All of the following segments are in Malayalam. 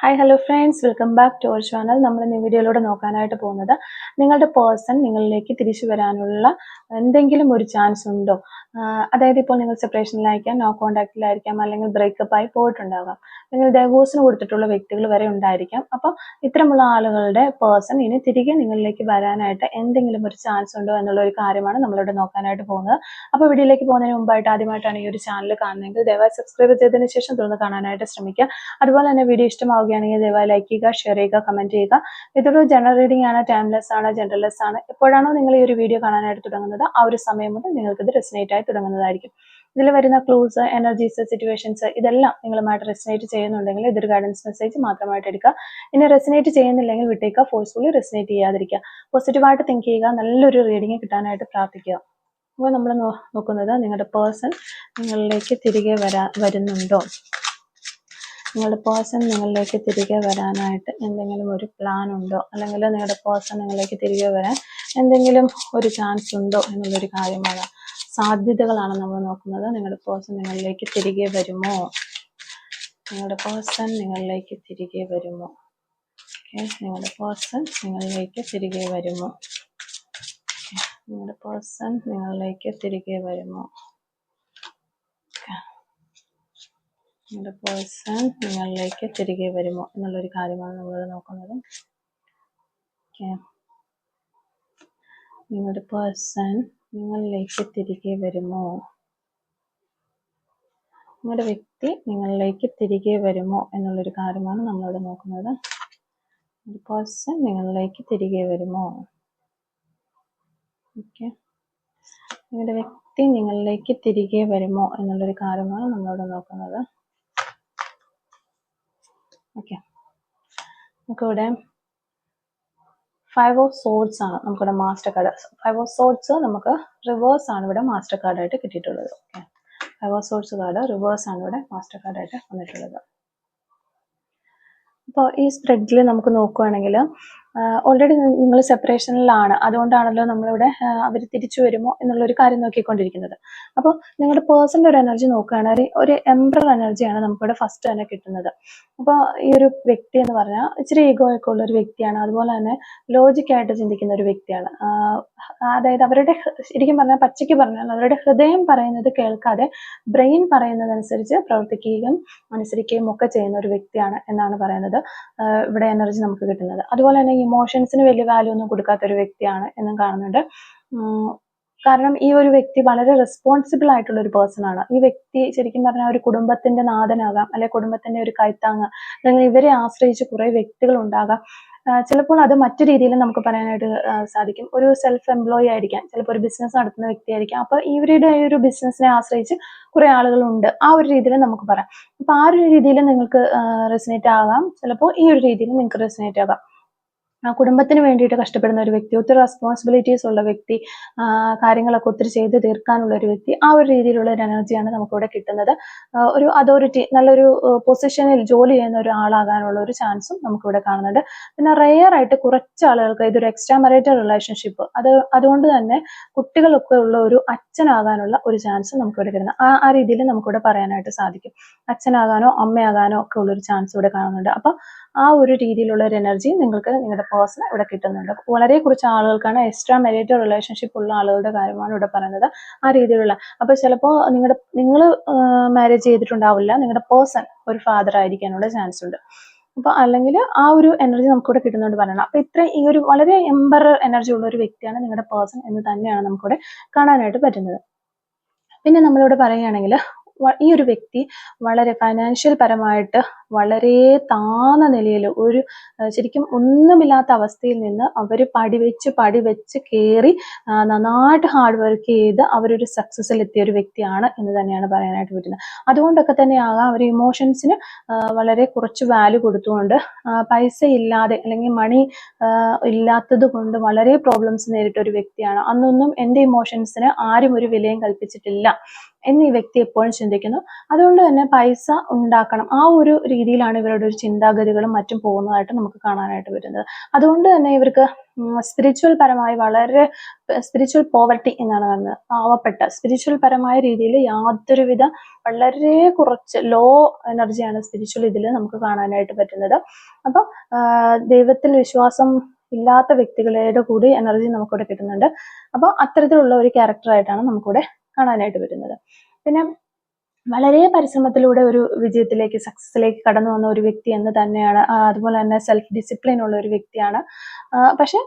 Hi hello friends, welcome back to our channel. നമ്മൾ ഇന്ന് വീഡിയോയിലൂടെ നോക്കാനായിട്ട് പോകുന്നത് നിങ്ങളുടെ പേഴ്സൺ നിങ്ങളിലേക്ക് തിരിച്ചു വരാനുള്ള എന്തെങ്കിലും ഒരു ചാൻസ് ഉണ്ടോ. അതായത് ഇപ്പോൾ നിങ്ങൾ സെപ്പറേഷനിലായിരിക്കാം, നോ കോൺടാക്റ്റിലായിരിക്കാം, അല്ലെങ്കിൽ ബ്രേക്കപ്പ് ആയി പോയിട്ടുണ്ടാകാം, നിങ്ങൾ ഡൈവോഴ്സിന് കൊടുത്തിട്ടുള്ള വ്യക്തികൾ വരെ ഉണ്ടായിരിക്കാം. അപ്പം ഇത്തരമുള്ള ആളുകളുടെ പേഴ്സൺ ഇനി തിരികെ നിങ്ങളിലേക്ക് വരാനായിട്ട് എന്തെങ്കിലും ഒരു ചാൻസ് ഉണ്ടോ എന്നുള്ള ഒരു കാര്യമാണ് നമ്മളിവിടെ നോക്കാനായിട്ട് പോകുന്നത്. അപ്പോൾ വീഡിയോയിലേക്ക് പോകുന്നതിന് മുമ്പായിട്ട് ആദ്യമായിട്ടാണ് ഈ ഒരു ചാനൽ കാണുന്നതെങ്കിൽ ദയവായി സബ്സ്ക്രൈബ് ചെയ്തതിന് ശേഷം തുറന്ന് കാണാനായിട്ട് ശ്രമിക്കുക. അതുപോലെ തന്നെ വീഡിയോ ഇഷ്ടമാവുകയാണെങ്കിൽ ദയവായി ലൈക്ക് ചെയ്യുക, ഷെയർ ചെയ്യുക, കമന്റ് ചെയ്യുക. ഇതൊരു ജനറൽ റീഡിംഗ് ആണ്, ടൈംലെസ് ആണ്, ജനറൽലെസ് ആണ്. എപ്പോഴാണോ നിങ്ങൾ ഈ ഒരു വീഡിയോ കാണാനായിട്ട് തുടങ്ങുന്നത് ആ ഒരു സമയം മുതൽ നിങ്ങൾക്ക് ഇത് റെസനേറ്റ് ആയി തുടങ്ങുന്നതായിരിക്കും. ഇതിൽ വരുന്ന ക്ലൂസ്, എനർജീസ്, സിറ്റുവേഷൻസ് ഇതെല്ലാം നിങ്ങളുമായിട്ട് റെസനേറ്റ് ചെയ്യുന്നുണ്ടെങ്കിൽ ഇതൊരു ഗൈഡൻസ് മെസ്സേജ് മാത്രമായിട്ട് എടുക്കുക. ഇനി റെസനേറ്റ് ചെയ്യുന്നില്ലെങ്കിൽ വിട്ടേക്കുക, ഫോഴ്സ്ഫുള്ളി റെസനേറ്റ് ചെയ്യാതിരിക്കുക. പോസിറ്റീവായിട്ട് തിങ്ക് ചെയ്യുക, നല്ലൊരു റീഡിംഗ് കിട്ടാനായിട്ട് പ്രാർത്ഥിക്കുക. അപ്പോൾ നമ്മൾ നോക്കുന്നത് നിങ്ങളുടെ പേഴ്സൺ നിങ്ങളിലേക്ക് തിരികെ വരുന്നുണ്ടോ. നിങ്ങളുടെ പേഴ്സൺ നിങ്ങളിലേക്ക് തിരികെ വരാനായിട്ട് എന്തെങ്കിലും ഒരു പ്ലാൻ ഉണ്ടോ, അല്ലെങ്കിൽ നിങ്ങളുടെ പേഴ്സൺ നിങ്ങളിലേക്ക് തിരികെ വരാൻ എന്തെങ്കിലും ഒരു ചാൻസ് ഉണ്ടോ എന്നുള്ളൊരു കാര്യമാണ്. സാധ്യതകളാണ് നമ്മൾ നോക്കുന്നത്. നിങ്ങളുടെ പേഴ്സൺ നിങ്ങളിലേക്ക് തിരികെ വരുമോ, നിങ്ങളുടെ പേഴ്സൺ നിങ്ങളിലേക്ക് തിരികെ വരുമോ, നിങ്ങളുടെ പേഴ്സൺ നിങ്ങളിലേക്ക് തിരികെ വരുമോ, നിങ്ങളുടെ പേഴ്സൺ നിങ്ങളിലേക്ക് തിരികെ വരുമോ, നിങ്ങളുടെ പേഴ്സൺ നിങ്ങളിലേക്ക് തിരികെ വരുമോ എന്നുള്ളൊരു കാര്യമാണ് നമ്മൾ നോക്കുന്നത്. നിങ്ങളുടെ പേഴ്സൺ നിങ്ങളിലേക്ക് തിരികെ വരുമോ, നിങ്ങളുടെ വ്യക്തി നിങ്ങളിലേക്ക് തിരികെ വരുമോ എന്നുള്ളൊരു കാര്യമാണ് നമ്മളിവിടെ നോക്കുന്നത്. ഒരു പേഴ്സൺ നിങ്ങളിലേക്ക് തിരികെ വരുമോ. നിങ്ങളുടെ വ്യക്തി നിങ്ങളിലേക്ക് തിരികെ വരുമോ എന്നുള്ളൊരു കാര്യമാണ് നമ്മളിവിടെ നോക്കുന്നത്. നമുക്കിവിടെ 5 ഓഫ് സോർഡ്സ് ആണ് നമുക്കിവിടെ മാസ്റ്റർ കാർഡ്. 5 ഓഫ് സോർഡ്സ് നമുക്ക് റിവേഴ്സ് ആണ് ഇവിടെ മാസ്റ്റർ കാർഡായിട്ട് കിട്ടിയിട്ടുള്ളത്. 5 ഓഫ് സോർഡ്സ് കാർഡ് റിവേഴ്സ് ആണ് ഇവിടെ മാസ്റ്റർ കാർഡായിട്ട് വന്നിട്ടുള്ളത്. അപ്പോൾ ഈ സ്പ്രെഡിൽ നമുക്ക് നോക്കുകയാണെങ്കിൽ ഓൾറെഡി നിങ്ങൾ സെപ്പറേഷനിലാണ്, അതുകൊണ്ടാണല്ലോ നമ്മളിവിടെ അവർ തിരിച്ചു വരുമോ എന്നുള്ളൊരു കാര്യം നോക്കിക്കൊണ്ടിരിക്കുന്നത്. അപ്പോൾ നിങ്ങളുടെ പേഴ്സണൽ ഒരു എനർജി നോക്കുകയാണെങ്കിൽ ഒരു എംബ്രർ എനർജിയാണ് നമുക്കിവിടെ ഫസ്റ്റ് തന്നെ കിട്ടുന്നത്. അപ്പോൾ ഈ ഒരു വ്യക്തി എന്ന് പറഞ്ഞാൽ ഇച്ചിരി ഈഗോ ഒക്കെ ഉള്ള ഒരു വ്യക്തിയാണ്, അതുപോലെ തന്നെ ലോജിക്കായിട്ട് ചിന്തിക്കുന്ന ഒരു വ്യക്തിയാണ്. അതായത് അവരുടെ ശരിക്കും പറഞ്ഞാൽ പച്ചയ്ക്ക് പറഞ്ഞാൽ അവരുടെ ഹൃദയം പറയുന്നത് കേൾക്കാതെ ബ്രെയിൻ പറയുന്നതനുസരിച്ച് പ്രവർത്തിക്കുകയും അനുസരിക്കുകയും ഒക്കെ ചെയ്യുന്ന ഒരു വ്യക്തിയാണ് എന്നാണ് പറയുന്നത് ഇവിടെ എനർജി നമുക്ക് കിട്ടുന്നത്. അതുപോലെ തന്നെ ഇമോഷൻസിന് വലിയ വാല്യൂ ഒന്നും കൊടുക്കാത്ത ഒരു വ്യക്തിയാണ് എന്നും കാണുന്നുണ്ട്. കാരണം ഈ ഒരു വ്യക്തി വളരെ റെസ്പോൺസിബിൾ ആയിട്ടുള്ള ഒരു പേഴ്സൺ ആണ്. ഈ വ്യക്തി ശരിക്കും പറഞ്ഞാൽ ഒരു കുടുംബത്തിന്റെ നാഥനാകാം, അല്ലെങ്കിൽ കുടുംബത്തിന്റെ ഒരു കൈത്താങ്ങ്, അല്ലെങ്കിൽ ഇവരെ ആശ്രയിച്ച് കുറെ വ്യക്തികൾ ഉണ്ടാകാം. ചിലപ്പോൾ അത് മറ്റു രീതിയിൽ നമുക്ക് പറയാനായിട്ട് സാധിക്കും. ഒരു സെൽഫ് എംപ്ലോയി ആയിരിക്കാം, ചിലപ്പോൾ ഒരു ബിസിനസ് നടത്തുന്ന വ്യക്തിയായിരിക്കാം. അപ്പൊ ഇവരുടെ ഒരു ബിസിനസ്സിനെ ആശ്രയിച്ച് കുറെ ആളുകളുണ്ട്, ആ ഒരു രീതിയിൽ നമുക്ക് പറയാം. അപ്പൊ ആ ഒരു രീതിയിൽ നിങ്ങൾക്ക് റെസിനേറ്റ് ആകാം, ചിലപ്പോൾ ഈ ഒരു രീതിയിൽ നിങ്ങൾക്ക് റെസിനേറ്റ് ആകാം. കുടുംബത്തിന് വേണ്ടിയിട്ട് കഷ്ടപ്പെടുന്ന ഒരു വ്യക്തി, ഒത്തിരി റെസ്പോൺസിബിലിറ്റീസ് ഉള്ള വ്യക്തി, കാര്യങ്ങളൊക്കെ ഒത്തിരി ചെയ്ത് തീർക്കാനുള്ള ഒരു വ്യക്തി, ആ ഒരു രീതിയിലുള്ള ഒരു എനർജിയാണ് നമുക്കിവിടെ കിട്ടുന്നത്. ഒരു അതോറിറ്റി, നല്ലൊരു പൊസിഷനിൽ ജോലി ചെയ്യുന്ന ഒരാളാകാനുള്ള ഒരു ചാൻസും നമുക്കിവിടെ കാണുന്നുണ്ട്. പിന്നെ റെയർ ആയിട്ട് കുറച്ച് ആളുകൾക്ക് ഇതൊരു എക്സ്ട്രാ മാരിറ്റൽ റിലേഷൻഷിപ്പ്, അതുകൊണ്ട് തന്നെ കുട്ടികളൊക്കെ ഉള്ള ഒരു അച്ഛനാകാനുള്ള ഒരു ചാൻസ് നമുക്കിവിടെ കിട്ടുന്നത്. ആ രീതിയിൽ നമുക്കിവിടെ പറയാനായിട്ട് സാധിക്കും. അച്ഛനാകാനോ അമ്മയാകാനോ ഒക്കെ ഉള്ളൊരു ചാൻസ് ഇവിടെ കാണുന്നുണ്ട്. അപ്പൊ ആ ഒരു രീതിയിലുള്ള ഒരു എനർജി നിങ്ങൾക്ക് നിങ്ങളുടെ പേഴ്സൺ ഇവിടെ കിട്ടുന്നുണ്ട്. വളരെ കുറച്ച് ആളുകൾക്കാണ് എക്സ്ട്രാ മാരിറ്റൽ റിലേഷൻഷിപ്പ് ഉള്ള ആളുകളുടെ കാര്യമാണ് ഇവിടെ പറയുന്നത്, ആ രീതിയിലുള്ള. അപ്പൊ ചിലപ്പോൾ നിങ്ങൾ മാരേജ് ചെയ്തിട്ടുണ്ടാവില്ല, നിങ്ങളുടെ പേഴ്സൺ ഒരു ഫാദർ ആയിരിക്കാനുള്ള ചാൻസ് ഉണ്ട്. അപ്പൊ അല്ലെങ്കിൽ ആ ഒരു എനർജി നമുക്കിവിടെ കിട്ടുന്നുണ്ട് പറയണം. അപ്പൊ ഈ ഒരു വളരെ എംബറർ എനർജി ഉള്ള ഒരു വ്യക്തിയാണ് നിങ്ങളുടെ പേഴ്സൺ എന്ന് തന്നെയാണ് നമുക്കിവിടെ കാണാനായിട്ട് പറ്റുന്നത്. പിന്നെ നമ്മളിവിടെ പറയുകയാണെങ്കിൽ ഈ ഒരു വ്യക്തി വളരെ ഫൈനാൻഷ്യൽ പരമായിട്ട് വളരെ താന്ന നിലയിൽ ഒരു ശരിക്കും ഒന്നുമില്ലാത്ത അവസ്ഥയിൽ നിന്ന് അവർ പടിവെച്ച് കയറി നന്നായിട്ട് ഹാർഡ് വർക്ക് ചെയ്ത് അവരൊരു സക്സസ്സിൽ എത്തിയ ഒരു വ്യക്തിയാണ് എന്ന് തന്നെയാണ് പറയാനായിട്ട് പറ്റുന്നത്. അതുകൊണ്ടൊക്കെ തന്നെയാകാം അവർ ഇമോഷൻസിന് വളരെ കുറച്ച് വാല്യൂ കൊടുത്തുകൊണ്ട് പൈസ ഇല്ലാതെ അല്ലെങ്കിൽ മണി ഇല്ലാത്തത് കൊണ്ട് വളരെ പ്രോബ്ലംസ് നേരിട്ട ഒരു വ്യക്തിയാണ്. അന്നൊന്നും എൻ്റെ ഇമോഷൻസിന് ആരും ഒരു വിലയും കൽപ്പിച്ചിട്ടില്ല എന്ന് ഈ വ്യക്തി എപ്പോഴും ചിന്തിക്കുന്നു. അതുകൊണ്ട് തന്നെ പൈസ ഉണ്ടാക്കണം ആ ഒരു രീതിയിലാണ് ഇവരുടെ ഒരു ചിന്താഗതികളും മറ്റും പോകുന്നതായിട്ട് നമുക്ക് കാണാനായിട്ട് വരുന്നത്. അതുകൊണ്ട് തന്നെ ഇവർക്ക് സ്പിരിച്വൽ പരമായി വളരെ സ്പിരിച്വൽ പോവർട്ടി എന്നാണ് പറയുന്നത്. പാവപ്പെട്ട സ്പിരിച്വൽ പരമായ രീതിയിൽ യാതൊരുവിധ വളരെ കുറച്ച് ലോ എനർജിയാണ് സ്പിരിച്വൽ ഇതിൽ നമുക്ക് കാണാനായിട്ട് പറ്റുന്നത്. അപ്പൊ ദൈവത്തിൽ വിശ്വാസം ഇല്ലാത്ത വ്യക്തികളുടെ കൂടി എനർജി നമുക്കിവിടെ കിട്ടുന്നുണ്ട്. അപ്പോൾ അത്തരത്തിലുള്ള ഒരു ക്യാരക്ടറായിട്ടാണ് നമുക്കിവിടെ കാണാനായിട്ട് വരുന്നത്. പിന്നെ വളരെ പരിശ്രമത്തിലൂടെ ഒരു വിജയത്തിലേക്ക് സക്സസിലേക്ക് കടന്നു വന്ന ഒരു വ്യക്തി എന്ന് തന്നെയാണ്. അതുപോലെ തന്നെ സെൽഫ് ഡിസിപ്ലിൻ ഉള്ള ഒരു വ്യക്തിയാണ്. പക്ഷെ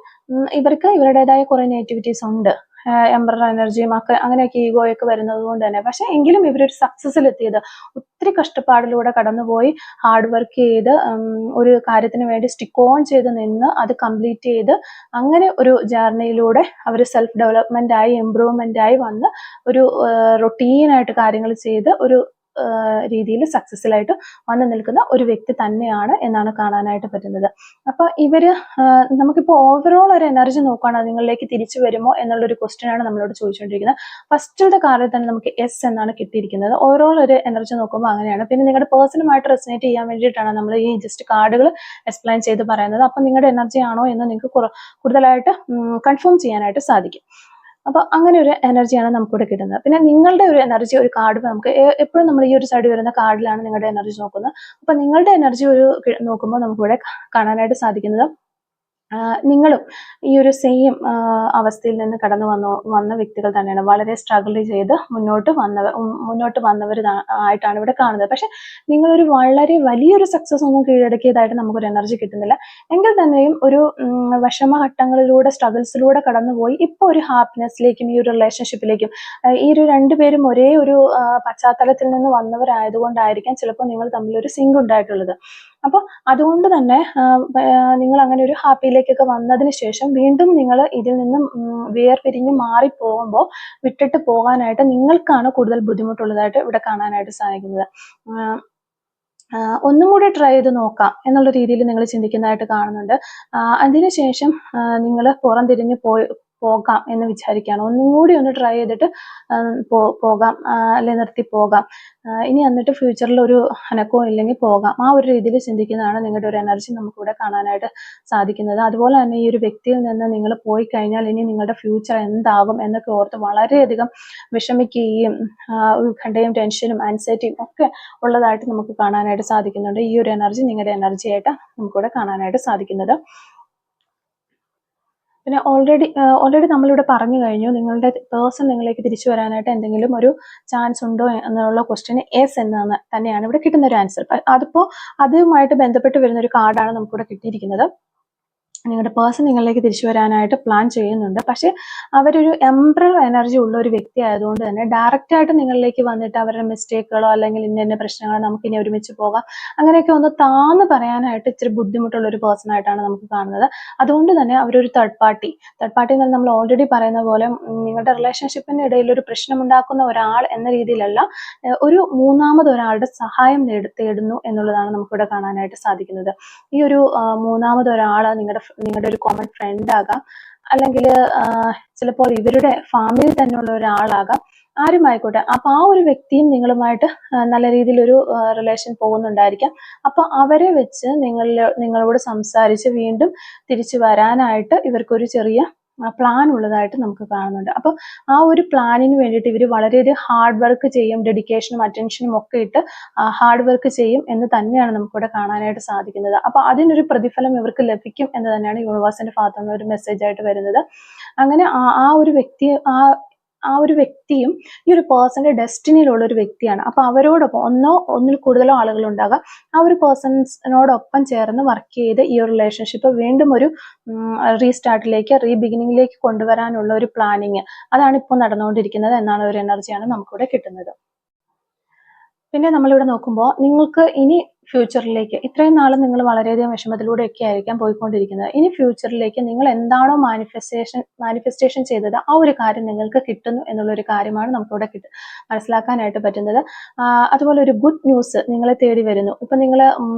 ഇവർക്ക് ഇവരുടേതായ കുറെ നെഗറ്റിവിറ്റീസ് ഉണ്ട്. എംബറർ എനർജിയും അങ്ങനെയൊക്കെ ഈഗോയൊക്കെ വരുന്നത് കൊണ്ട് തന്നെ. പക്ഷെ എങ്കിലും ഇവരൊരു സക്സസിലെത്തിയത് ഒത്തിരി കഷ്ടപ്പാടിലൂടെ കടന്നുപോയി ഹാർഡ് വർക്ക് ചെയ്ത് ഒരു കാര്യത്തിന് വേണ്ടി സ്റ്റിക്ക് ഓൺ ചെയ്ത് നിന്ന് അത് കംപ്ലീറ്റ് ചെയ്ത് അങ്ങനെ ഒരു ജേർണിയിലൂടെ അവർ സെൽഫ് ഡെവലപ്മെന്റ് ആയി ഇംപ്രൂവ്മെന്റ് ആയി വന്ന് ഒരു റൊട്ടീനായിട്ട് കാര്യങ്ങൾ ചെയ്ത് ഒരു രീതിയിൽ സക്സസ്സിലായിട്ട് വന്നു നിൽക്കുന്ന ഒരു വ്യക്തി തന്നെയാണ് എന്നാണ് കാണാനായിട്ട് പറ്റുന്നത്. അപ്പൊ ഇവര് നമുക്കിപ്പോൾ ഓവറോൾ ഒരു എനർജി നോക്കുകയാണെങ്കിൽ നിങ്ങളിലേക്ക് തിരിച്ചു വരുമോ എന്നുള്ളൊരു ക്വസ്റ്റ്യൻ ആണ് നമ്മളോട് ചോദിച്ചുകൊണ്ടിരിക്കുന്നത്. ഫസ്റ്റിലത്തെ കാര്യം തന്നെ നമുക്ക് എസ് എന്നാണ് കിട്ടിയിരിക്കുന്നത്. ഓവറോൾ ഒരു എനർജി നോക്കുമ്പോൾ അങ്ങനെയാണ്. പിന്നെ നിങ്ങളുടെ പേഴ്സണുമായിട്ട് റെസനേറ്റ് ചെയ്യാൻ വേണ്ടിയിട്ടാണ് നമ്മൾ ഈ ജസ്റ്റ് കാർഡുകൾ എക്സ്പ്ലെയിൻ ചെയ്ത് പറയുന്നത്. അപ്പൊ നിങ്ങളുടെ എനർജി ആണോ എന്ന് നിങ്ങൾക്ക് കൂടുതലായിട്ട് കൺഫേം ചെയ്യാനായിട്ട് സാധിക്കും. അപ്പൊ അങ്ങനെ ഒരു എനർജിയാണ് നമുക്കിവിടെ കിട്ടുന്നത്. പിന്നെ നിങ്ങളുടെ ഒരു എനർജി ഒരു കാർഡ് നമുക്ക് എപ്പോഴും നമ്മൾ ഈ ഒരു സൈഡ് വരുന്ന കാർഡിലാണ് നിങ്ങളുടെ എനർജി നോക്കുന്നത്. അപ്പൊ നിങ്ങളുടെ എനർജി ഒരു നോക്കുമ്പോൾ നമുക്കിവിടെ കാണാനായിട്ട് സാധിക്കുന്നത് നിങ്ങളും ഈ ഒരു സെയിം അവസ്ഥയിൽ നിന്ന് കടന്നു വന്ന വ്യക്തികൾ തന്നെയാണ്. വളരെ സ്ട്രഗിൾ ചെയ്ത് മുന്നോട്ട് വന്നവർ ആയിട്ടാണ് ഇവിടെ കാണുന്നത്. പക്ഷെ നിങ്ങളൊരു വളരെ വലിയൊരു സക്സസ് ഒന്നും കീഴടക്കിയതായിട്ട് നമുക്കൊരു എനർജി കിട്ടുന്നില്ല. എങ്കിൽ തന്നെയും ഒരു വിഷമഘട്ടങ്ങളിലൂടെ സ്ട്രഗിൾസിലൂടെ കടന്നുപോയി ഇപ്പോൾ ഒരു ഹാപ്പിനെസ്സിലേക്കും ഈ ഒരു റിലേഷൻഷിപ്പിലേക്കും ഈ ഒരു രണ്ടുപേരും ഒരേ ഒരു പശ്ചാത്തലത്തിൽ നിന്ന് വന്നവരായതുകൊണ്ടായിരിക്കാം ചിലപ്പോൾ നിങ്ങൾ തമ്മിലൊരു സിങ്ക് ഉണ്ടായിട്ടുള്ളത്. അപ്പോൾ അതുകൊണ്ട് തന്നെ നിങ്ങൾ അങ്ങനെ ഒരു ഹാപ്പിയിലേക്കൊക്കെ വന്നതിന് ശേഷം വീണ്ടും നിങ്ങൾ ഇതിൽ നിന്നും വേർപിരിഞ്ഞ് മാറിപ്പോകുമ്പോൾ വിട്ടിട്ട് പോകാനായിട്ട് നിങ്ങൾക്കാണ് കൂടുതൽ ബുദ്ധിമുട്ടുള്ളതായിട്ട് ഇവിടെ കാണാനായിട്ട് സാധിക്കുന്നത്. ഒന്നും കൂടി ട്രൈ ചെയ്ത് നോക്കാം എന്നുള്ള രീതിയിൽ നിങ്ങൾ ചിന്തിക്കുന്നതായിട്ട് കാണുന്നുണ്ട്. അതിനുശേഷം നിങ്ങൾ പുറംതിരിഞ്ഞ് പോകാം എന്ന് വിചാരിക്കുകയാണ്. ഒന്നും കൂടി ഒന്ന് ട്രൈ ചെയ്തിട്ട് പോകാം, അല്ലെ നിർത്തി പോകാം, ഇനി എന്നിട്ട് ഫ്യൂച്ചറിൽ ഒരു അനക്കവും ഇല്ലെങ്കിൽ പോകാം, ആ ഒരു രീതിയിൽ ചിന്തിക്കുന്നതാണ് നിങ്ങളുടെ ഒരു എനർജി നമുക്കിവിടെ കാണാനായിട്ട് സാധിക്കുന്നത്. അതുപോലെ തന്നെ ഈ ഒരു വ്യക്തിയിൽ നിന്ന് നിങ്ങൾ പോയി കഴിഞ്ഞാൽ ഇനി നിങ്ങളുടെ ഫ്യൂച്ചർ എന്താകും എന്നൊക്കെ ഓർത്ത് വളരെയധികം വിഷമിക്കുകയും ഉത്കണ്ഠയും ടെൻഷനും ആൻസൈറ്റിയും ഒക്കെ ഉള്ളതായിട്ട് നമുക്ക് കാണാനായിട്ട് സാധിക്കുന്നുണ്ട്. ഈ ഒരു എനർജി നിങ്ങളുടെ എനർജി ആയിട്ട് നമുക്കിവിടെ കാണാനായിട്ട് സാധിക്കുന്നത്. പിന്നെ ഓൾറെഡി നമ്മളിവിടെ പറഞ്ഞു കഴിഞ്ഞു നിങ്ങളുടെ പേഴ്സൺ നിങ്ങളിലേക്ക് തിരിച്ചു വരാനായിട്ട് എന്തെങ്കിലും ഒരു ചാൻസ് ഉണ്ടോ എന്നുള്ള ക്വസ്റ്റ്യന് എസ് എന്നാണ് തന്നെയാണ് ഇവിടെ കിട്ടുന്ന ഒരു ആൻസർ. അതിപ്പോൾ അതുമായിട്ട് ബന്ധപ്പെട്ട് വരുന്ന ഒരു കാർഡാണ് നമുക്കിവിടെ കിട്ടിയിരിക്കുന്നത്. നിങ്ങളുടെ പേഴ്സൺ നിങ്ങളിലേക്ക് തിരിച്ചു വരാനായിട്ട് പ്ലാൻ ചെയ്യുന്നുണ്ട്. പക്ഷെ അവരൊരു എംബ്രർ എനർജി ഉള്ള ഒരു വ്യക്തി ആയതുകൊണ്ട് തന്നെ ഡയറക്റ്റ് ആയിട്ട് നിങ്ങളിലേക്ക് വന്നിട്ട് അവരുടെ മിസ്റ്റേക്കുകളോ അല്ലെങ്കിൽ ഇന്ന പ്രശ്നങ്ങളോ നമുക്ക് ഇനി ഒരുമിച്ച് പോകാം അങ്ങനെയൊക്കെ ഒന്ന് താന്ന് പറയാനായിട്ട് ഇച്ചിരി ബുദ്ധിമുട്ടുള്ള ഒരു പേഴ്സൺ ആയിട്ടാണ് നമുക്ക് കാണുന്നത്. അതുകൊണ്ട് തന്നെ അവരൊരു തേർഡ് പാർട്ടി എന്ന് നമ്മൾ ഓൾറെഡി പറയുന്ന പോലെ നിങ്ങളുടെ റിലേഷൻഷിപ്പിന്റെ ഇടയിൽ ഒരു പ്രശ്നമുണ്ടാക്കുന്ന ഒരാൾ എന്ന രീതിയിലല്ല, ഒരു മൂന്നാമത് ഒരാളുടെ സഹായം തേടുന്നു എന്നുള്ളതാണ് നമുക്കിവിടെ കാണാനായിട്ട് സാധിക്കുന്നത്. ഈ ഒരു മൂന്നാമത് ഒരാൾ നിങ്ങളുടെ ഒരു കോമൺ ഫ്രണ്ട് ആകാം, അല്ലെങ്കിൽ ചിലപ്പോൾ ഇവരുടെ ഫാമിലി തന്നെയുള്ള ഒരാളാകാം, ആരുമായിക്കോട്ടെ. അപ്പൊ ആ ഒരു വ്യക്തിയും നിങ്ങളുമായിട്ട് നല്ല രീതിയിൽ ഒരു റിലേഷൻ പോകുന്നുണ്ടായിരിക്കാം. അപ്പൊ അവരെ വെച്ച് നിങ്ങളോട് സംസാരിച്ച് വീണ്ടും തിരിച്ചു വരാനായിട്ട് ഇവർക്കൊരു ചെറിയ പ്ലാൻ ഉള്ളതായിട്ട് നമുക്ക് കാണുന്നുണ്ട്. അപ്പൊ ആ ഒരു പ്ലാനിന് വേണ്ടിയിട്ട് ഇവർ വളരെയധികം ഹാർഡ് വർക്ക് ചെയ്യും, ഡെഡിക്കേഷനും അറ്റൻഷനും ഒക്കെ ഇട്ട് ഹാർഡ് വർക്ക് ചെയ്യും എന്ന് തന്നെയാണ് നമുക്കിവിടെ കാണാനായിട്ട് സാധിക്കുന്നത്. അപ്പൊ അതിനൊരു പ്രതിഫലം ഇവർക്ക് ലഭിക്കും എന്ന് തന്നെയാണ് യൂണിവേഴ്സിന്റെ ഭാഗത്തു നിന്ന് ഒരു മെസ്സേജ് ആയിട്ട് വരുന്നത്. അങ്ങനെ ആ ഒരു വ്യക്തിയും ഈ ഒരു പേഴ്സന്റെ ഡെസ്റ്റിനിയിലുള്ള ഒരു വ്യക്തിയാണ്. അപ്പൊ അവരോടൊപ്പം ഒന്നിൽ കൂടുതലോ ആളുകൾ ഉണ്ടാകാം. ആ ഒരു പേഴ്സൺസിനോടൊപ്പം ചേർന്ന് വർക്ക് ചെയ്ത് ഈ ഒരു റിലേഷൻഷിപ്പ് വീണ്ടും ഒരു റീസ്റ്റാർട്ടിലേക്ക് റീബിഗിനിങ്ങിലേക്ക് കൊണ്ടുവരാനുള്ള ഒരു പ്ലാനിങ് അതാണ് ഇപ്പോൾ നടന്നുകൊണ്ടിരിക്കുന്നത് എന്നാണ് ഒരു എനർജിയാണ് നമുക്കിവിടെ കിട്ടുന്നത്. പിന്നെ നമ്മളിവിടെ നോക്കുമ്പോൾ നിങ്ങൾക്ക് ഇനി ഫ്യൂച്ചറിലേക്ക് ഇത്രയും നാൾ നിങ്ങൾ വളരെയധികം വിഷമത്തിലൂടെയൊക്കെ ആയിരിക്കാം പോയിക്കൊണ്ടിരിക്കുന്നത്. ഇനി ഫ്യൂച്ചറിലേക്ക് നിങ്ങൾ എന്താണോ മാനിഫെസ്റ്റേഷൻ ചെയ്തത് ആ ഒരു കാര്യം നിങ്ങൾക്ക് കിട്ടുന്നു എന്നുള്ളൊരു കാര്യമാണ് നമുക്കിവിടെ മനസ്സിലാക്കാനായിട്ട് പറ്റുന്നത്. അതുപോലെ ഒരു ഗുഡ് ന്യൂസ് നിങ്ങളെ തേടി വരുന്നു. ഇപ്പം നിങ്ങൾ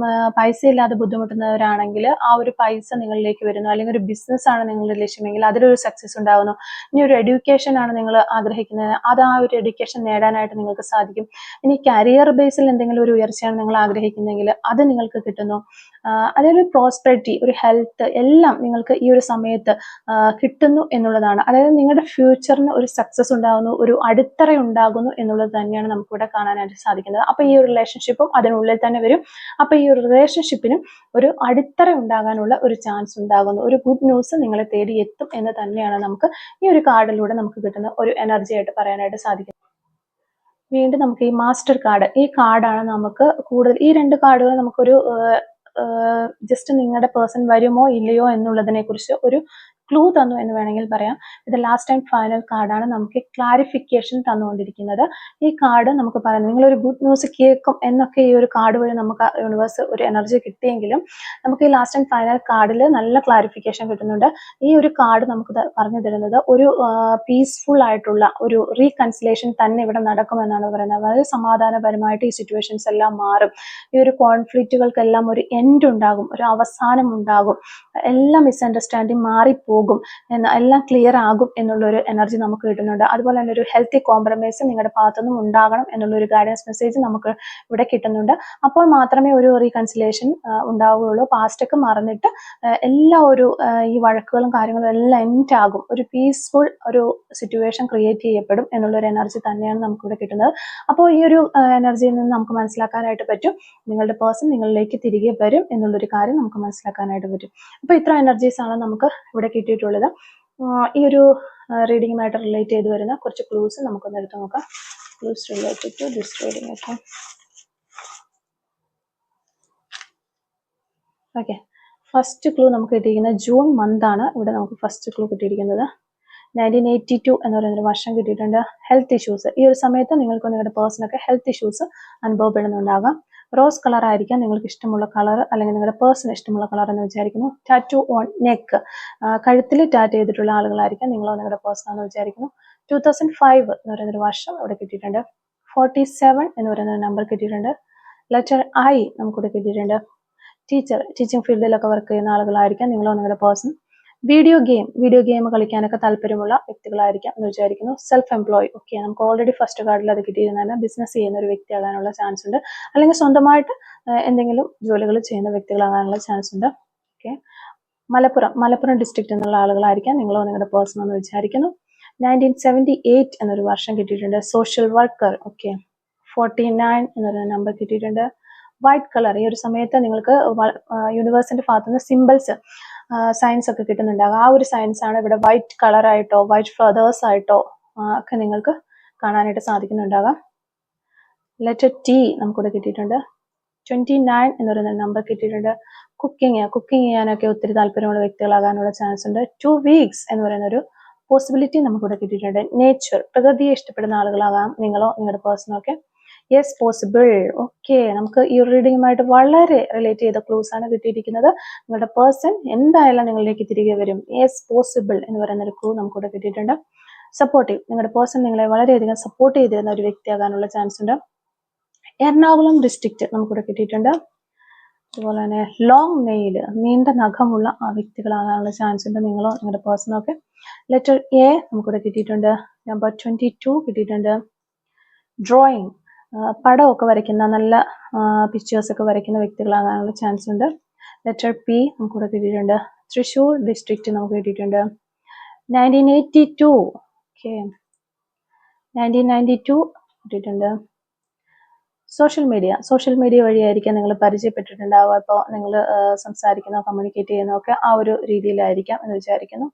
പൈസ ഇല്ലാതെ ബുദ്ധിമുട്ടുന്നവരാണെങ്കിൽ ആ ഒരു പൈസ നിങ്ങളിലേക്ക് വരുന്നു. അല്ലെങ്കിൽ ഒരു ബിസിനസ് ആണ് നിങ്ങളുടെ ലക്ഷ്യമെങ്കിൽ അതിലൊരു സക്സസ് ഉണ്ടാകുന്നു. ഇനി ഒരു എഡ്യൂക്കേഷൻ ആണ് നിങ്ങൾ ആഗ്രഹിക്കുന്നത്, അത് ആ ഒരു എഡ്യൂക്കേഷൻ നേടാനായിട്ട് നിങ്ങൾക്ക് സാധിക്കും. ഇനി കരിയർ ബേസിൽ എന്തെങ്കിലും ഒരു ഉയർച്ചയാണ് നിങ്ങൾ ആഗ്രഹിക്കുന്നതെങ്കിൽ അത് നിങ്ങൾക്ക് കിട്ടുന്നു. അതൊരു പ്രോസ്പെരിറ്റി, ഒരു ഹെൽത്ത് എല്ലാം നിങ്ങൾക്ക് ഈ ഒരു സമയത്ത് കിട്ടുന്നു എന്നുള്ളതാണ്. അതായത് നിങ്ങളുടെ ഫ്യൂച്ചറിന് ഒരു സക്സസ് ഉണ്ടാകുന്നു, ഒരു അടിത്തറ ഉണ്ടാകുന്നു എന്നുള്ളത് തന്നെയാണ് നമുക്കിവിടെ കാണാനായിട്ട് സാധിക്കുന്നത്. അപ്പൊ ഈ ഒരു റിലേഷൻഷിപ്പും അതിനുള്ളിൽ തന്നെ വരും. അപ്പൊ ഈ ഒരു റിലേഷൻഷിപ്പിനും ഒരു അടിത്തറ ഉണ്ടാകാനുള്ള ഒരു ചാൻസ് ഉണ്ടാകുന്നു. ഒരു ഗുഡ് ന്യൂസ് നിങ്ങളെ തേടി എത്തും എന്ന് തന്നെയാണ് നമുക്ക് ഈ ഒരു കാർഡിലൂടെ നമുക്ക് കിട്ടുന്ന ഒരു എനർജി ആയിട്ട് പറയാനായിട്ട് സാധിക്കുന്നത്. വീണ്ടും നമുക്ക് ഈ മാസ്റ്റർ കാർഡ്, ഈ കാർഡാണ് നമുക്ക് കൂടുതൽ, ഈ രണ്ട് കാർഡുകൾ നമുക്കൊരു ജസ്റ്റ് നിങ്ങളുടെ പേഴ്സൺ വരുമോ ഇല്ലയോ എന്നുള്ളതിനെ കുറിച്ച് ഒരു ക്ലൂ തന്നു എന്ന് വേണമെങ്കിൽ പറയാം. ഇത് ലാസ്റ്റ് ആൻഡ് ഫൈനൽ കാർഡാണ് നമുക്ക് ക്ലാരിഫിക്കേഷൻ തന്നുകൊണ്ടിരിക്കുന്നത്. ഈ കാർഡ് നമുക്ക് പറയുന്നത് നിങ്ങളൊരു ഗുഡ് ന്യൂസ് കേൾക്കും എന്നൊക്കെ ഈ ഒരു കാർഡ് വഴി നമുക്ക് യൂണിവേഴ്സ് ഒരു എനർജി കിട്ടിയെങ്കിലും നമുക്ക് ഈ ലാസ്റ്റ് ആൻഡ് ഫൈനൽ കാർഡിൽ നല്ല ക്ലാരിഫിക്കേഷൻ കിട്ടുന്നുണ്ട്. ഈ ഒരു കാർഡ് നമുക്ക് പറഞ്ഞു തരുന്നത് ഒരു പീസ്ഫുൾ ആയിട്ടുള്ള ഒരു റീകൺസിലേഷൻ തന്നെ ഇവിടെ നടക്കുമെന്നാണ് പറയുന്നത്. വളരെ സമാധാനപരമായിട്ട് ഈ സിറ്റുവേഷൻസ് എല്ലാം മാറും. ഈ ഒരു കോൺഫ്ലിക്റ്റുകൾക്കെല്ലാം ഒരു എൻഡ് ഉണ്ടാകും, ഒരു അവസാനം ഉണ്ടാകും, എല്ലാ മിസ്അണ്ടർസ്റ്റാൻഡിങ് മാറിപ്പോകും, എല്ലാം ക്ലിയർ ആകും എന്നുള്ളൊരു എനർജി നമുക്ക് കിട്ടുന്നുണ്ട്. അതുപോലെ തന്നെ ഒരു ഹെൽത്തി കോംപ്രമൈസ് നിങ്ങളുടെ ഭാഗത്തുനിന്നും ഉണ്ടാകണം എന്നുള്ളൊരു ഗൈഡൻസ് മെസ്സേജ് നമുക്ക് ഇവിടെ കിട്ടുന്നുണ്ട്. അപ്പോൾ മാത്രമേ ഒരു റീകൺസിലേഷൻ ഉണ്ടാവുകയുള്ളൂ. പാസ്റ്റൊക്കെ മറന്നിട്ട് എല്ലാ ഒരു ഈ വഴക്കുകളും കാര്യങ്ങളും എല്ലാം എൻഡ് ആകും, ഒരു പീസ്ഫുൾ ഒരു സിറ്റുവേഷൻ ക്രിയേറ്റ് ചെയ്യപ്പെടും എന്നുള്ളൊരു എനർജി തന്നെയാണ് നമുക്കിവിടെ കിട്ടുന്നത്. അപ്പോൾ ഈ ഒരു എനർജിയിൽ നിന്ന് നമുക്ക് മനസ്സിലാക്കാനായിട്ട് പറ്റും നിങ്ങളുടെ പേഴ്സൺ നിങ്ങളിലേക്ക് തിരികെ വരും എന്നുള്ളൊരു കാര്യം നമുക്ക് മനസ്സിലാക്കാനായിട്ട് പറ്റും. അപ്പോൾ ഇത്ര എനർജീസ് ആണ് നമുക്ക് ഇവിടെ കിട്ടിയിട്ടുള്ളത്. ഈ ഒരു റീഡിങ്ങുമായിട്ട് റിലേറ്റ് ചെയ്ത് വരുന്ന കുറച്ച് ക്ലൂസ് നമുക്കൊന്ന് എടുത്ത് നോക്കാം. Clues related to this reading. Okay, first clue നമുക്ക് കിട്ടിയിരിക്കുന്നത് ജൂൺ മന്ത് ആണ്. ഇവിടെ നമുക്ക് ഫസ്റ്റ് ക്ലൂ കിട്ടിയിരിക്കുന്നത് 1982 എന്ന് പറയുന്നൊരു വർഷം കിട്ടിയിട്ടുണ്ട്. ഹെൽത്ത് ഇഷ്യൂസ്, ഈ ഒരു സമയത്ത് നിങ്ങൾക്ക് നിങ്ങളുടെ പേഴ്സണൊക്കെ ഹെൽത്ത് ഇഷ്യൂസ് അനുഭവപ്പെടുന്നുണ്ടാകാം. റോസ് കളർ ആയിരിക്കാം നിങ്ങൾക്ക് ഇഷ്ടമുള്ള കളർ, അല്ലെങ്കിൽ നിങ്ങളുടെ പേഴ്സൺ ഇഷ്ടമുള്ള കളർ എന്ന് വിചാരിക്കുന്നു. ടാറ്റു ഓൺ നെക്ക്, കഴുത്തിൽ ടാറ്റ് ചെയ്തിട്ടുള്ള ആളുകളായിരിക്കാം നിങ്ങളോ നിങ്ങളുടെ പേഴ്സൺ എന്ന് വിചാരിക്കുന്നു. 2005 എന്ന് പറയുന്നൊരു വർഷം ഇവിടെ കിട്ടിയിട്ടുണ്ട്. 47 എന്ന് പറയുന്ന നമ്പർ കിട്ടിയിട്ടുണ്ട്. ലെറ്റർ I നമുക്കിവിടെ കിട്ടിയിട്ടുണ്ട്. ടീച്ചിങ് ഫീൽഡിലൊക്കെ വർക്ക് ചെയ്യുന്ന ആളുകളായിരിക്കാം നിങ്ങളോ നിങ്ങളുടെ പേഴ്സൺ. വീഡിയോ ഗെയിം കളിക്കാനൊക്കെ താല്പര്യമുള്ള വ്യക്തികളായിരിക്കാം എന്ന് വിചാരിക്കുന്നു. സെൽഫ് എംപ്ലോയ്, ഓക്കെ, നമുക്ക് ഓൾറെഡി ഫസ്റ്റ് കാർഡിൽ അത് കിട്ടിയിരുന്നതാണ്. ബിസിനസ് ചെയ്യുന്ന ഒരു വ്യക്തിയാകാനുള്ള ചാൻസ് ഉണ്ട്, അല്ലെങ്കിൽ സ്വന്തമായിട്ട് എന്തെങ്കിലും ജോലികൾ ചെയ്യുന്ന വ്യക്തികളാകാനുള്ള ചാൻസ് ഉണ്ട്. ഓക്കെ, മലപ്പുറം ഡിസ്ട്രിക്റ്റ് എന്നുള്ള ആളുകളായിരിക്കാം നിങ്ങളോ നിങ്ങളുടെ പേഴ്സൺ എന്ന് വിചാരിക്കുന്നു. 1978 എന്നൊരു വർഷം കിട്ടിയിട്ടുണ്ട്. Social worker, okay. 49 എന്നൊരു നമ്പർ കിട്ടിയിട്ടുണ്ട്. വൈറ്റ് കളർ, ഈ ഒരു സമയത്ത് നിങ്ങൾക്ക് യൂണിവേഴ്സിന്റെ ഭാഗത്തുനിന്ന് സിമ്പിൾസ് സയൻസ് ഒക്കെ കിട്ടുന്നുണ്ടാകും. ആ ഒരു സയൻസ് ആണ് ഇവിടെ വൈറ്റ് കളറായിട്ടോ വൈറ്റ് ഫ്ലവേഴ്സ് ആയിട്ടോ ഒക്കെ നിങ്ങൾക്ക് കാണാനായിട്ട് സാധിക്കുന്നുണ്ടാകാം. ലെറ്റർ T നമുക്കിവിടെ കിട്ടിയിട്ടുണ്ട്. 29 എന്ന് പറയുന്ന നമ്പർ കിട്ടിയിട്ടുണ്ട്. കുക്കിംഗ് ചെയ്യാനൊക്കെ ഒത്തിരി താല്പര്യമുള്ള വ്യക്തികളാകാനുള്ള ചാൻസ് ഉണ്ട്. 2 weeks എന്ന് പറയുന്ന ഒരു പോസിബിലിറ്റി നമുക്കിവിടെ കിട്ടിയിട്ടുണ്ട്. നേച്ചർ, പ്രകൃതിയെ ഇഷ്ടപ്പെടുന്ന ആളുകളാകാം നിങ്ങളോ നിങ്ങളുടെ പേഴ്സണോ ഒക്കെ. Yes possible, okay. നമുക്ക് ഈ റീഡിങ്ങുമായിട്ട് വളരെ റിലേറ്റ് ചെയ്ത ക്ലൂസ് ആണ് കിട്ടിയിരിക്കുന്നത്. നിങ്ങളുടെ പേഴ്സൺ എന്തായാലും നിങ്ങളിലേക്ക് തിരികെ വരും. യെസ് പോസിബിൾ എന്ന് പറയുന്ന ഒരു ക്ലൂ നമുക്കിവിടെ കിട്ടിയിട്ടുണ്ട്. സപ്പോർട്ടീവ്, നിങ്ങളുടെ പേഴ്സൺ നിങ്ങളെ വളരെയധികം സപ്പോർട്ട് ചെയ്തിരുന്ന ഒരു വ്യക്തിയാകാനുള്ള ചാൻസ് ഉണ്ട്. എറണാകുളം ഡിസ്ട്രിക്റ്റ് നമുക്കിവിടെ കിട്ടിയിട്ടുണ്ട്. അതുപോലെ തന്നെ ലോങ് നെയിൽ, നീണ്ട നഖമുള്ള ആ വ്യക്തികളാകാനുള്ള ചാൻസ് ഉണ്ട് നിങ്ങളോ നിങ്ങളുടെ പേഴ്സണോ ഒക്കെ. ലെറ്റർ A നമുക്കിവിടെ കിട്ടിയിട്ടുണ്ട്. നമ്പർ 22 കിട്ടിയിട്ടുണ്ട്. ഡ്രോയിങ്, പടമൊക്കെ വരയ്ക്കുന്ന നല്ല പിക്ചേഴ്സ് ഒക്കെ വരയ്ക്കുന്ന വ്യക്തികളാകാനുള്ള ചാൻസ് ഉണ്ട്. ലെറ്റർ P നമുക്കിവിടെ കിട്ടിയിട്ടുണ്ട്. തൃശ്ശൂർ ഡിസ്ട്രിക്റ്റ് നമുക്ക് കിട്ടിയിട്ടുണ്ട്. 1982, ഓക്കെ, 1992 കിട്ടിയിട്ടുണ്ട്. സോഷ്യൽ മീഡിയ വഴിയായിരിക്കാം നിങ്ങൾ പരിചയപ്പെട്ടിട്ടുണ്ടാവുക. ഇപ്പോൾ നിങ്ങൾ സംസാരിക്കുന്നോ കമ്മ്യൂണിക്കേറ്റ് ചെയ്യുന്നോ ഒക്കെ ആ ഒരു രീതിയിലായിരിക്കാം എന്ന് വിചാരിക്കുന്നു.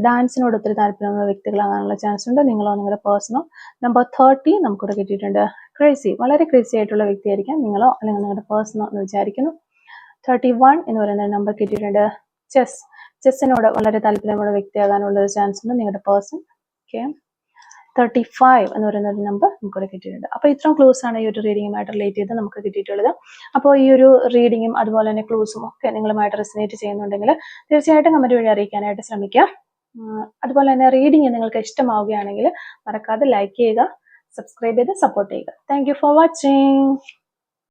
ഡാൻസിനോട് ഒത്തിരി താല്പര്യമുള്ള വ്യക്തികളാകാനുള്ള ചാൻസ് ഉണ്ട് നിങ്ങളോ നിങ്ങളുടെ പേഴ്സണോ. നമ്പർ 30 നമുക്കിവിടെ കിട്ടിയിട്ടുണ്ട്. ക്രേസി, വളരെ ക്രേസി ആയിട്ടുള്ള വ്യക്തിയായിരിക്കാം നിങ്ങളോ അല്ലെങ്കിൽ നിങ്ങളുടെ പേഴ്സണോ എന്ന് വിചാരിക്കുന്നു. 31 എന്ന് പറയുന്ന നമ്പർ കിട്ടിയിട്ടുണ്ട്. ചെസ്സിനോട് വളരെ താല്പര്യമുള്ള വ്യക്തിയാകാനുള്ള ഒരു ചാൻസ് ഉണ്ട് നിങ്ങളുടെ പേഴ്സൺ. ഓക്കെ, 35 എന്ന് പറയുന്ന ഒരു നമ്പർ നമുക്കിവിടെ കിട്ടിയിട്ടുണ്ട്. അപ്പോൾ ഇത്രയും ക്ലൂസ് ആണ് ഈ ഒരു റീഡിങ്ങുമായിട്ട് റിലേറ്റ് ചെയ്ത് നമുക്ക് കിട്ടിയിട്ടുള്ളത്. അപ്പോൾ ഈ ഒരു റീഡിങ്ങും അതുപോലെ തന്നെ ക്ലൂസും ഒക്കെ നിങ്ങളുമായിട്ട് റെസനേറ്റ് ചെയ്യുന്നുണ്ടെങ്കിൽ തീർച്ചയായിട്ടും കമന്റ് വഴി അറിയിക്കാനായിട്ട് ശ്രമിക്കുക. അതുപോലെ തന്നെ റീഡിങ് നിങ്ങൾക്ക് ഇഷ്ടമാവുകയാണെങ്കിൽ മറക്കാതെ ലൈക്ക് ചെയ്യുക, സബ്സ്ക്രൈബ് ചെയ്ത് സപ്പോർട്ട് ചെയ്യുക. Thank you for watching.